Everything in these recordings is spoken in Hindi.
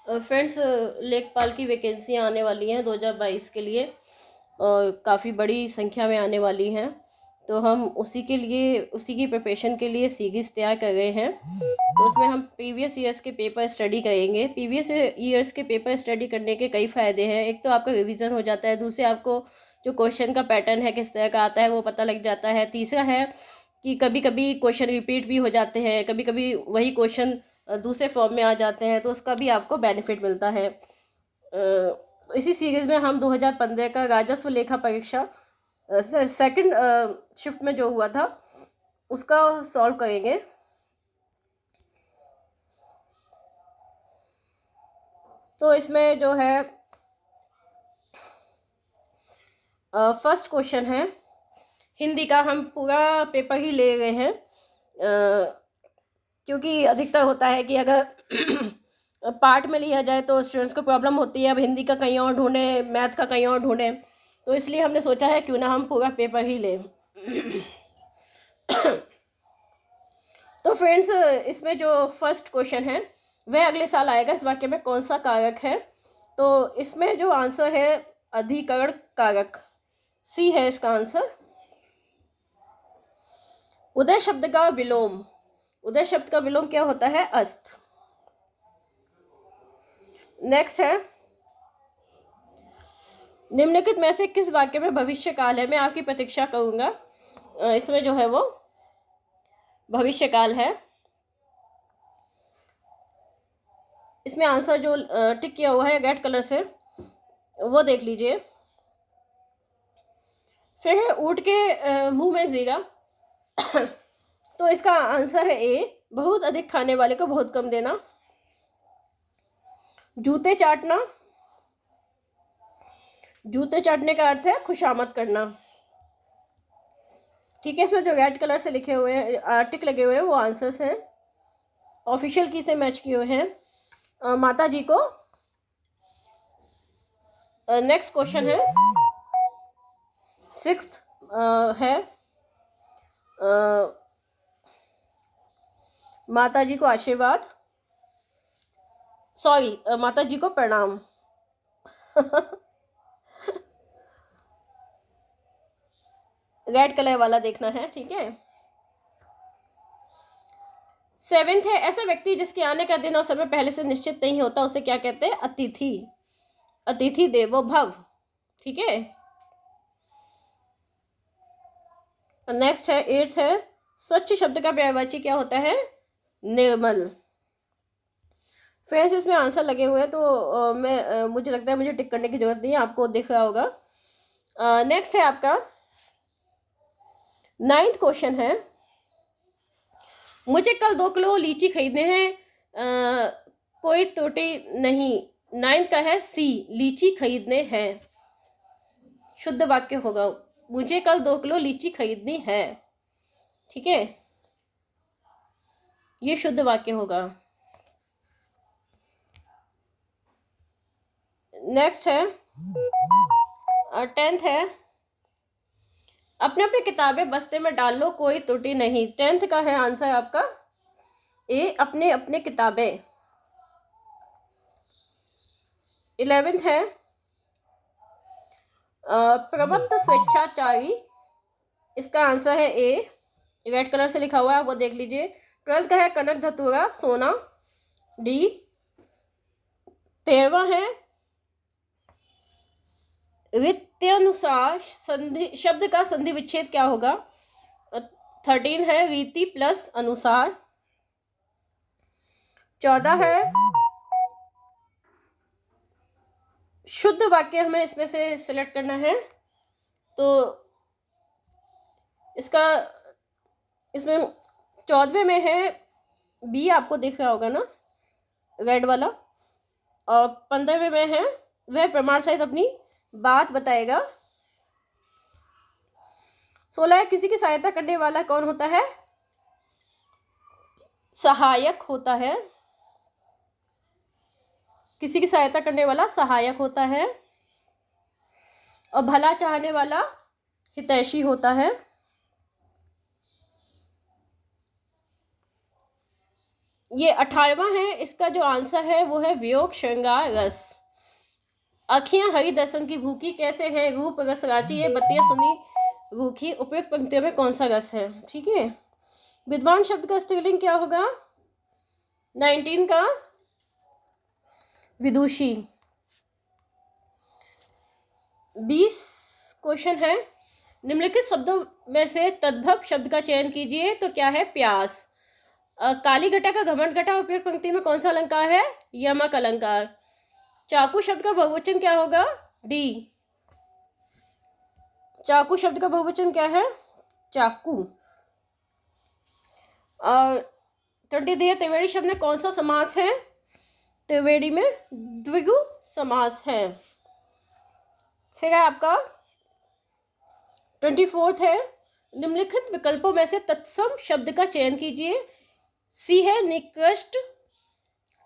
फ्रेंड्स, लेखपाल की वैकेंसी आने वाली हैं 2022 के लिए और काफ़ी बड़ी संख्या में आने वाली हैं। तो हम उसी की प्रिपरेशन के लिए सीरीज़ तैयार कर रहे हैं। तो उसमें हम प्रीवियस ईयर्स के पेपर स्टडी करेंगे। प्रीवियस ईयर्स के पेपर स्टडी करने के कई फ़ायदे हैं। एक तो आपका रिवीजन हो जाता है, दूसरे आपको जो क्वेश्चन का पैटर्न है किस तरह का आता है वो पता लग जाता है। तीसरा है कि कभी कभी क्वेश्चन रिपीट भी हो जाते हैं, कभी कभी वही क्वेश्चन दूसरे फॉर्म में आ जाते हैं, तो उसका भी आपको बेनिफिट मिलता है। इसी सीरीज में हम 2015 का राजस्व लेखा परीक्षा सेकंड शिफ्ट में जो हुआ था उसका सॉल्व करेंगे। तो इसमें जो है फर्स्ट क्वेश्चन है हिंदी का। हम पूरा पेपर ही ले गए हैं क्योंकि अधिकतर होता है कि अगर पार्ट में लिया जाए तो स्टूडेंट्स को प्रॉब्लम होती है, अब हिंदी का कहीं और ढूंढें, मैथ का कहीं और ढूंढें। तो इसलिए हमने सोचा है क्यों ना हम पूरा पेपर ही लें। तो फ्रेंड्स, इसमें जो फर्स्ट क्वेश्चन है वह अगले साल आएगा। इस वाक्य में कौन सा कारक है? तो इसमें जो आंसर है अधिकरण कारक, सी है इसका आंसर। उदय शब्द का विलोम, उदय शब्द का विलोम क्या होता है? अस्त। नेक्स्ट है निम्नलिखित में से किस वाक्य में भविष्य काल है? मैं आपकी प्रतीक्षा करूंगा। इसमें जो है वो भविष्य काल है। इसमें आंसर जो टिक किया हुआ है रेड कलर से वो देख लीजिए। फिर है ऊंट के मुंह में जीरा। तो इसका आंसर है ए, बहुत अधिक खाने वाले को बहुत कम देना। जूते चाटना, जूते चाटने का अर्थ है खुशामद करना। ठीक है, इसमें जो रेड कलर से लिखे हुए हैं टिक लगे हुए हैं वो आंसर्स हैं, ऑफिशियल की से मैच किए हुए हैं माता जी को। नेक्स्ट क्वेश्चन है सिक्स्थ है माता जी को आशीर्वाद, सॉरी माता जी को प्रणाम। रेड कलर वाला देखना है, ठीक है। सेवेंथ है ऐसा व्यक्ति जिसके आने का दिन और समय पहले से निश्चित नहीं होता उसे क्या कहते हैं? अतिथि, अतिथि देवो भव। ठीक है। नेक्स्ट है एट्थ है स्वच्छ शब्द का पर्यायवाची क्या होता है? निर्मल। फ्रेंड्स, इसमें आंसर लगे हुए हैं तो मुझे लगता है मुझे टिक करने की जरूरत नहीं है, आपको दिख रहा होगा। नेक्स्ट है आपका नाइन्थ क्वेश्चन है मुझे कल 2 किलो लीची खरीदने हैं, कोई त्रुटि नहीं। नाइन्थ का है सी, लीची खरीदने हैं। शुद्ध वाक्य होगा मुझे कल 2 किलो लीची खरीदनी है। ठीक है, ये शुद्ध वाक्य होगा। नेक्स्ट है 10th है अपने अपने किताबें बस्ते में डाल लो कोई त्रुटि नहीं। 10th का है आंसर आपका ए, अपने अपने किताबें। 11th है प्रवृत्त स्वेच्छाचारी, इसका आंसर है ए, रेड कलर से लिखा हुआ है वो देख लीजिए। 12th का है कनक धतूरा सोना, डी। 13वां है रीत्यनुसार संधि शब्द का संधि विच्छेद क्या होगा? 13 है रीति प्लस अनुसार। 14 है शुद्ध वाक्य हमें इसमें से सिलेक्ट करना है। तो इसका इसमें 14वें में है बी, आपको दिख रहा होगा ना रेड वाला। और 15वें में है वह प्रमाण सहित अपनी बात बताएगा। 16 किसी की सहायता करने वाला कौन होता है? सहायक होता है, किसी की सहायता करने वाला सहायक होता है। और भला चाहने वाला हितैषी होता है। ये 18वां है, इसका जो आंसर है वो है वियोग श्रृंगार रस। आँखियाँ हरि दर्शन की भूखी, कैसे है रूप रस राची, ये बत्तियां सुनी रूखी, उपयुक्त पंक्तियों में कौन सा रस है? ठीक है। विद्वान शब्द का स्त्रीलिंग क्या होगा? 19 का विदुषी। 20 क्वेश्चन है, निम्नलिखित शब्दों में से तद्भव शब्द का चयन कीजिए। तो क्या है? प्यास। काली घटा का घमंड घटा, उपयुक्त पंक्ति में कौन सा अलंकार है? यमक अलंकार। चाकू शब्द का बहुवचन क्या होगा? डी। चाकू शब्द का बहुवचन क्या है? चाकू। और 20 त्रिवेणी शब्द में कौन सा समास है? त्रिवेणी में द्विगु समास है। फिर है आपका 24 है, निम्नलिखित विकल्पों में से तत्सम शब्द का चयन कीजिए। सी है निकृष्ट।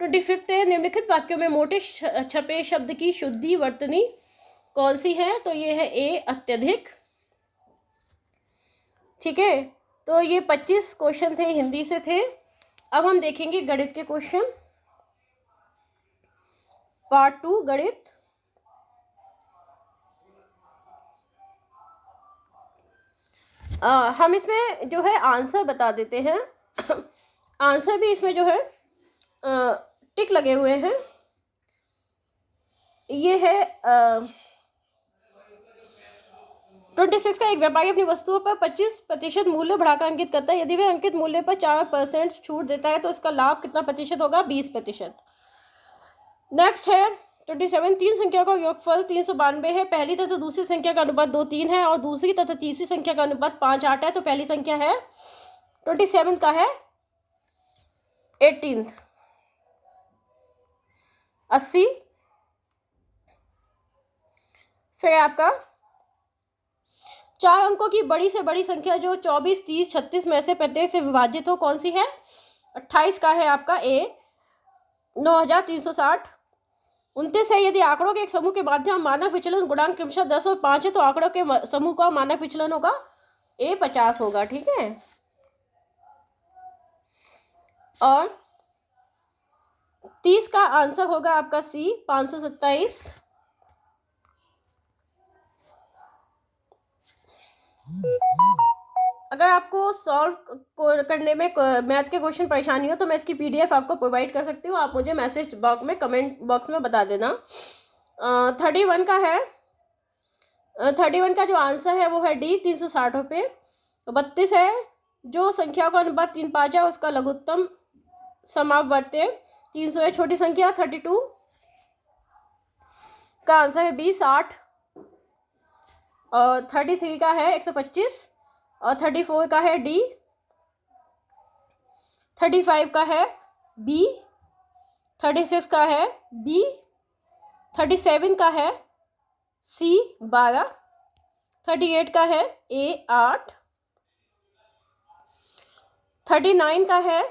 25 है, निम्नलिखित वाक्यों में मोटे छपे शब्द की शुद्धि वर्तनी कौन सी है? तो ये है ए, अत्यधिक। ठीक है, तो ये 25 क्वेश्चन थे, हिंदी से थे। अब हम देखेंगे गणित के क्वेश्चन। पार्ट 2 गणित। हम इसमें जो है आंसर बता देते हैं। आंसर भी इसमें जो है टिक लगे हुए हैं। ये है 26 का एक व्यापारी अपनी वस्तुओं पर 25% मूल्य बढ़ाकर अंकित करता है। यदि वह अंकित मूल्य पर 4% छूट देता है तो उसका लाभ कितना प्रतिशत होगा? 20%। नेक्स्ट है 27, तीन संख्या का योगफल 392 है। पहली तथा दूसरी संख्या का अनुपात 2:3 है और दूसरी तथा तीसरी संख्या का अनुपात 5:8 है। तो पहली संख्या है 27 का है 18, 80। फिर आपका 4 अंकों की बड़ी से बड़ी संख्या जो 24, 30, 36 में से प्रत्येक से विभाजित हो कौन सी है? 28 का है आपका ए, 9360। 29 है, यदि आंकड़ों के एक समूह के माध्यम मानक विचलन गुणांक क्रमशः 10 और 5 है तो आंकड़ों के समूह का मानक विचलन होगा ए 50 होगा। ठीक है। और 30 का आंसर होगा आपका सी, 527। अगर आपको सॉल्व करने में मैथ के क्वेश्चन परेशानी हो तो मैं इसकी पीडीएफ आपको प्रोवाइड कर सकती हूँ। आप मुझे मैसेज बॉक्स में, कमेंट बॉक्स में बता देना। 31 का है, 31 का जो आंसर है वो है डी, 360 रुपये। 32 है, जो संख्या का अनुपात 3:5 है उसका लघुत्तम समावर्त्य 300 है। छोटी संख्या 32 का आंसर है बी, 60। और 33 का है 125 और 34 का है डी, 35 का है बी, 36 का है बी, 37 का है सी, 12, 38 का है ए, 8, 39 का है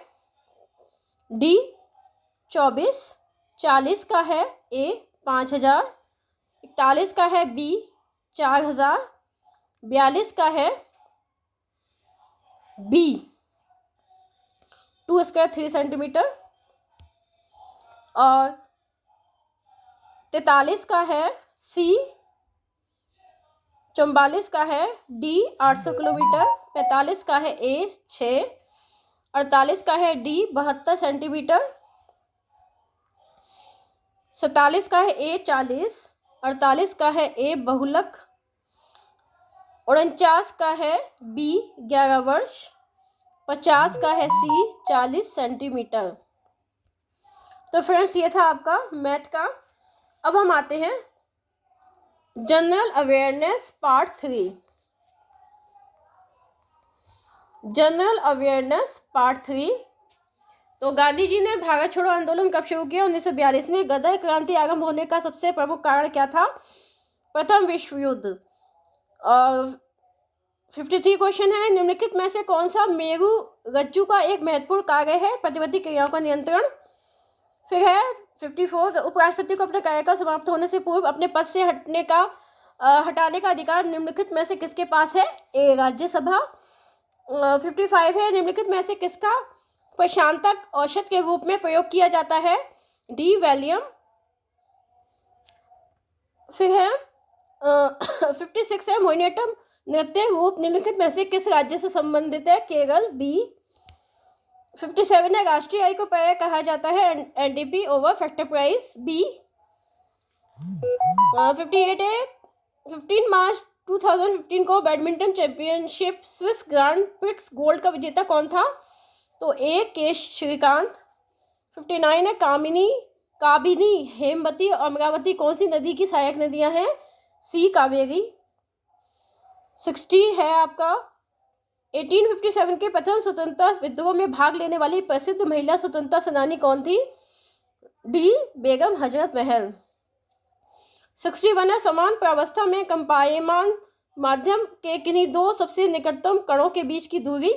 डी, 24, 40 का है ए, 5000, 41 का है बी, 4000, 42 का है बी, 2 स्क्वायर 3 सेंटीमीटर, और 43 का है सी, 44 का है डी, 800 किलोमीटर, 45 का है ए, 6, 48 का है डी, 72 सेंटीमीटर, 47 का है ए, 40, 48 का है ए, बहुलक, 49 का है बी, 11 वर्ष, 50 का है सी, 40 सेंटीमीटर। तो फ्रेंड्स ये था आपका मैथ का। अब हम आते हैं general awareness part 3। General awareness part 3। तो गांधी जी ने भारत छोड़ो आंदोलन कब शुरू किया? 1942 में। गदर क्रांति आरंभ होने का सबसे प्रमुख कारण क्या था? प्रथम विश्व युद्ध। और 53 क्वेश्चन है, निम्नलिखित में से कौन सा मेरु रज्जु का एक महत्वपूर्ण कार्य है? प्रतिवर्ती क्रियाओं का नियंत्रण। फिर है 54, उपराष्ट्रपति को अपने कार्यकाल समाप्त होने से पूर्व अपने पद से हटाने का अधिकार निम्नलिखित में से किसके पास है? ए, राज्यसभा। 55 है, निम्नलिखित में से किसका प्रशांतक औषध के रूप में प्रयोग किया जाता है? D Valium. फिर है 56 है मोहिनीअट्टम नृत्य रूप निम्नलिखित में से किस राज्य से संबंधित है? केरल। बी। 57 है राष्ट्रीय आय को पर्याय कहा जाता है? NDP over factor price. B. 58 है 15 मार्च 2015 को badminton championship Swiss Grand Prix gold का विजेता कौन था? तो ए के श्रीकांत। 59 है काबिनी हेमवती और अमरावती कौन सी नदी की सहायक नदियां हैं? सी कावेरी। 60 है आपका 1857 के प्रथम स्वतंत्रता विद्रोह में भाग लेने वाली प्रसिद्ध महिला स्वतंत्रता सेनानी कौन थी? डी बेगम हजरत महल। 61 है समान प्रावस्था में कंपायमान माध्यम के किन्हीं दो सबसे निकटतम कणों के बीच की दूरी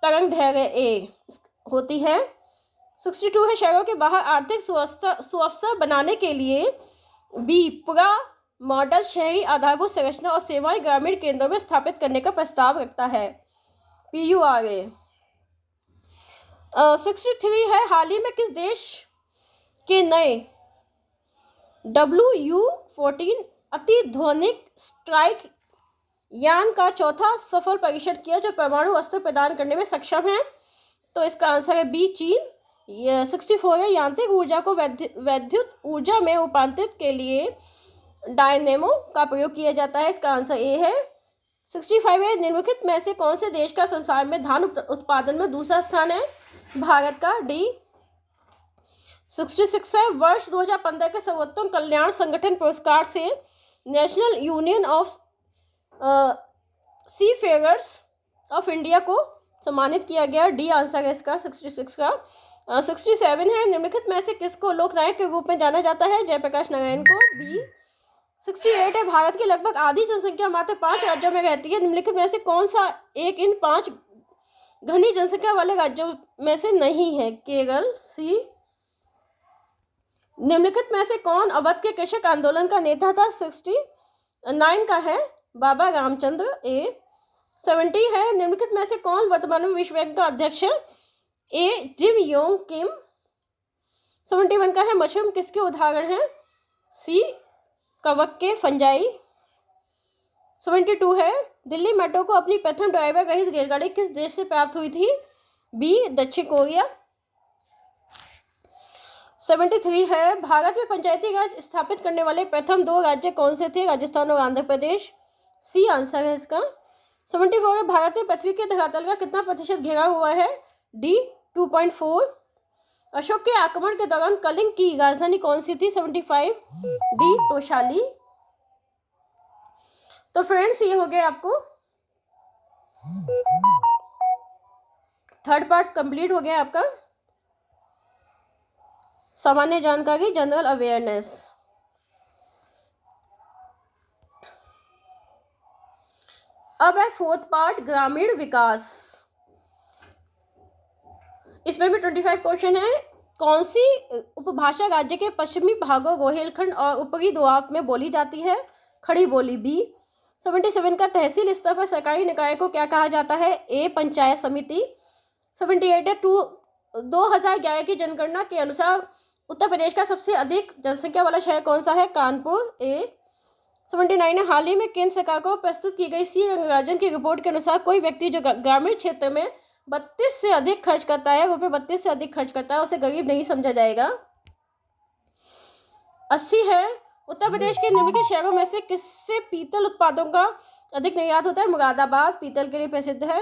तरंग दैर्घ्य ए होती है? 62 है शहरों के बाहर आर्थिक सुअवसर बनाने के लिए बी पूरा मॉडल शहरी आधारभूत संरचना और सेवाएं ग्रामीण केंद्रों में स्थापित करने का प्रस्ताव रखता है? PURA। 63 है हाल ही में किस देश के नए WU-14 अतिध्वनिक स्ट्राइक यान का चौथा सफल परीक्षण किया जो परमाणु अस्त्र प्रदान करने में सक्षम है? तो इसका आंसर है बी चीन। 64 है यांत्रिक ऊर्जा को वैद्युत ऊर्जा में रूपांतरित के लिए डायनेमो का प्रयोग किया जाता है? इसका आंसर ए है। 65 है निम्नलिखित में से कौन से देश का संसार में धान उत्पादन में दूसरा स्थान है? भारत का। डी। 66 है वर्ष 2015 के सर्वोत्तम कल्याण संगठन पुरस्कार से National Union of Seafarers of India को सम्मानित किया गया? डी आंसर है इसका 66 का। 67 है निम्नलिखित में से किसको लोकनायक के रूप में जाना जाता है? जयप्रकाश नारायण को। बी। 68 है भारत की लगभग आधी जनसंख्या मात्र 5 राज्यों में रहती है। निम्नलिखित में से कौन सा एक इन 5 घनी जनसंख्या वाले राज्यों में से नहीं है? केरल। सी। निम्नलिखित में से कौन अवध के कृषक आंदोलन का नेता था? 69 का है बाबा रामचंद्र। ए। 70 है निम्नलिखित में से कौन वर्तमान में विश्व बैंक का अध्यक्ष है? ए जिम योंग किम। 71 का है मशरूम किसके उदाहरण है? सी कवक के फंजाई। 72 है दिल्ली मेट्रो को अपनी प्रथम ड्राइवर रहित रेलगाड़ी किस देश से प्राप्त हुई थी? बी दक्षिण कोरिया। 73 है भारत में पंचायती राज स्थापित करने वाले प्रथम 2 राज्य कौन से थे? राजस्थान और आंध्र प्रदेश। सी आंसर है इसका। 74 है भारत में पृथ्वी के धरातल का कितना प्रतिशत घेरा हुआ है? डी 2.4। अशोक के आक्रमण के दौरान कलिंग की राजधानी कौन सी थी? 75। डी तोशाली। तो फ्रेंड्स ये हो गया आपको थर्ड पार्ट कंप्लीट हो गया आपका सामान्य जानकारी जनरल अवेयरनेस। अब है फोर्थ पार्ट ग्रामीण विकास। इसमें भी 25 क्वेश्चन है। कौन सी उपभाषा राज्य के पश्चिमी भागों रोहिलखंड और ऊपरी दोआब में बोली जाती है? खड़ी बोली। बी। 77 का तहसील स्तर पर सरकारी निकाय को क्या कहा जाता है? ए पंचायत समिति। 78 है 2011 की जनगणना के अनुसार उत्तर प्रदेश का सबसे अधिक जनसंख्या वाला शहर कौन सा है? कानपुर। ए। 79 है हाल ही में केंद्र सरकार को प्रस्तुत की गई सी रंगराजन की रिपोर्ट के अनुसार कोई व्यक्ति जो ग्रामीण क्षेत्र में 32 से अधिक खर्च करता है ₹32 से अधिक खर्च करता है उसे गरीब नहीं समझा जाएगा। 80 है उत्तर प्रदेश के निम्नलिखित शहरों में से किससे पीतल उत्पादों का अधिक निर्यात होता है? मुरादाबाद पीतल के लिए प्रसिद्ध है।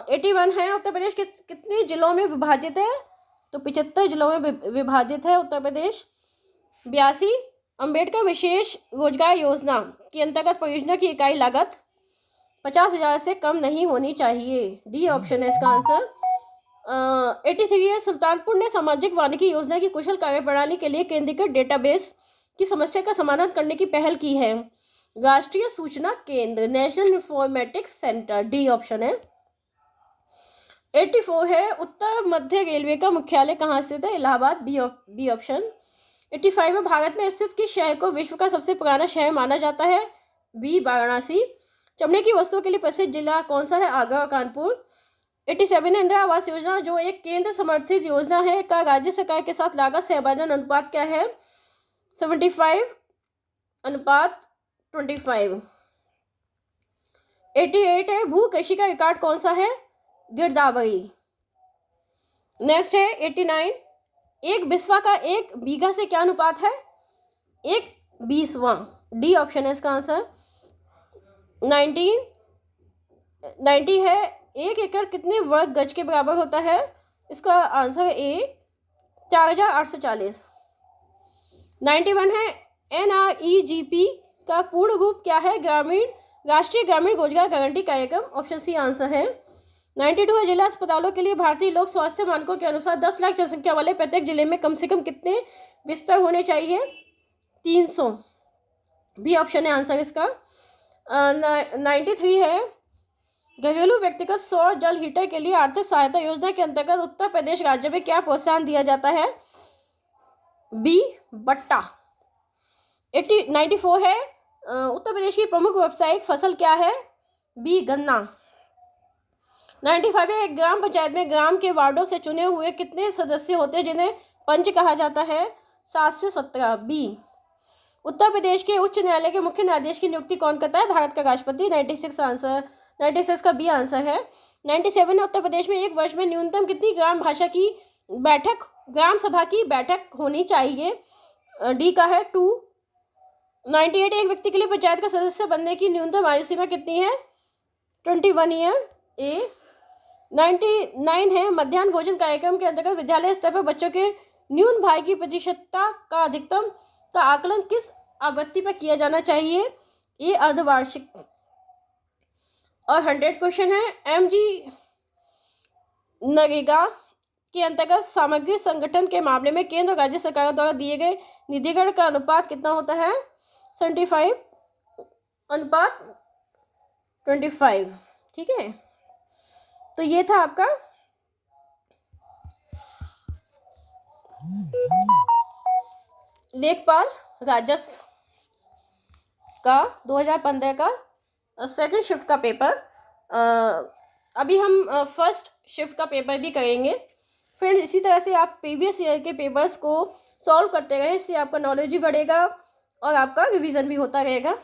81 है उत्तर प्रदेश कितने जिलों में विभाजित है? तो 75 जिलों में विभाजित है उत्तर प्रदेश। 82 अंबेडकर विशेष रोजगार योजना के अंतर्गत परियोजना की इकाई लागत 50,000 से कम नहीं होनी चाहिए। डी ऑप्शन है इसका आंसर। 83 है सुल्तानपुर ने सामाजिक वानिकी योजना की कुशल कार्यप्रणाली के लिए केंद्रीकृत डेटाबेस की समस्या का समाधान करने की पहल की है। राष्ट्रीय सूचना केंद्र national informatics centre. D option है। 84 है उत्तर मध्य रेलवे का मुख्यालय कहाँ स्थित है? इलाहाबाद। B option. 85 है भारत में स्थित किस शहर को विश्व का सबसे पुराना शहर माना जाता है? बी वाराणसी। चमड़े की वस्तुओं के लिए प्रसिद्ध जिला कौन सा है? आगरा और कानपुर। 87 इंदिरा आवास योजना जो एक केंद्र समर्थित योजना है का राज्य सरकार के साथ लागत से आवंटन अनुपात क्या है? 75:25। 88 है भू कृषि का रिकॉर्ड कौन सा है? गिरदावरी। नेक्स्ट है 89, एक बिस्वा का एक बीघा से क्या अनुपात है? 1/20। डी ऑप्शन है इसका आंसर। 90 है एक एकड़ कितने वर्ग गज के बराबर होता है? इसका आंसर ए 4840। 91 है NREGP का पूर्ण रूप क्या है? राष्ट्रीय ग्रामीण रोजगार गारंटी कार्यक्रम। ऑप्शन सी आंसर है। 92 है जिला अस्पतालों के लिए भारतीय लोक स्वास्थ्य मानकों के अनुसार 10 लाख जनसंख्या वाले प्रत्येक जिले में कम से कम कितने बिस्तर होने चाहिए? 300। बी ऑप्शन है आंसर इसका। 93 है घरेलू व्यक्तिगत सौर जल हीटर के लिए आर्थिक सहायता योजना के अंतर्गत उत्तर प्रदेश राज्य में क्या प्रोत्साहन दिया जाता है? बी बट्टा। 94 है उत्तर प्रदेश की प्रमुख व्यावसायिक फसल क्या है? बी गन्ना। 95 है ग्राम पंचायत में ग्राम के वार्डों से चुने हुए कितने सदस्य होते हैं जिन्हें पंच कहा जाता है? 7 से 17। बी। उत्तर प्रदेश के उच्च न्यायालय के मुख्य न्यायाधीश की नियुक्ति कौन करता है? भारत का राष्ट्रपति। 96 आंसर। 96 का बी आंसर है। 97 है उत्तर प्रदेश में एक वर्ष में न्यूनतम कितनी ग्राम सभा की बैठक होनी चाहिए? डी का है 2। 98 एक व्यक्ति के लिए पंचायत का सदस्य बनने की न्यूनतम आयु सीमा कितनी है? 21 ईयर। ए। 99 है मध्याह्न भोजन कार्यक्रम के अंतर्गत विद्यालय स्तर पर बच्चों के न्यून भार की प्रतिशतता का अधिकतम का आकलन किस आवृत्ति पर किया जाना चाहिए? ये अर्धवार्षिक। और 100 क्वेश्चन है MG नरेगा के अंतर्गत सामग्री संगठन के मामले में केंद्र और राज्य सरकार द्वारा दिए गए निधिकरण का अनुपात कितना होता है? 75:25। ठीक है, तो ये था आपका लेखपाल राजस्व का 2015 का सेकंड शिफ्ट का पेपर। अभी हम फर्स्ट शिफ्ट का पेपर भी करेंगे। फ्रेंड्स, इसी तरह से आप प्रीवियस ईयर के पेपर्स को सॉल्व करते रहे, इससे आपका नॉलेज भी बढ़ेगा और आपका रिवीजन भी होता रहेगा।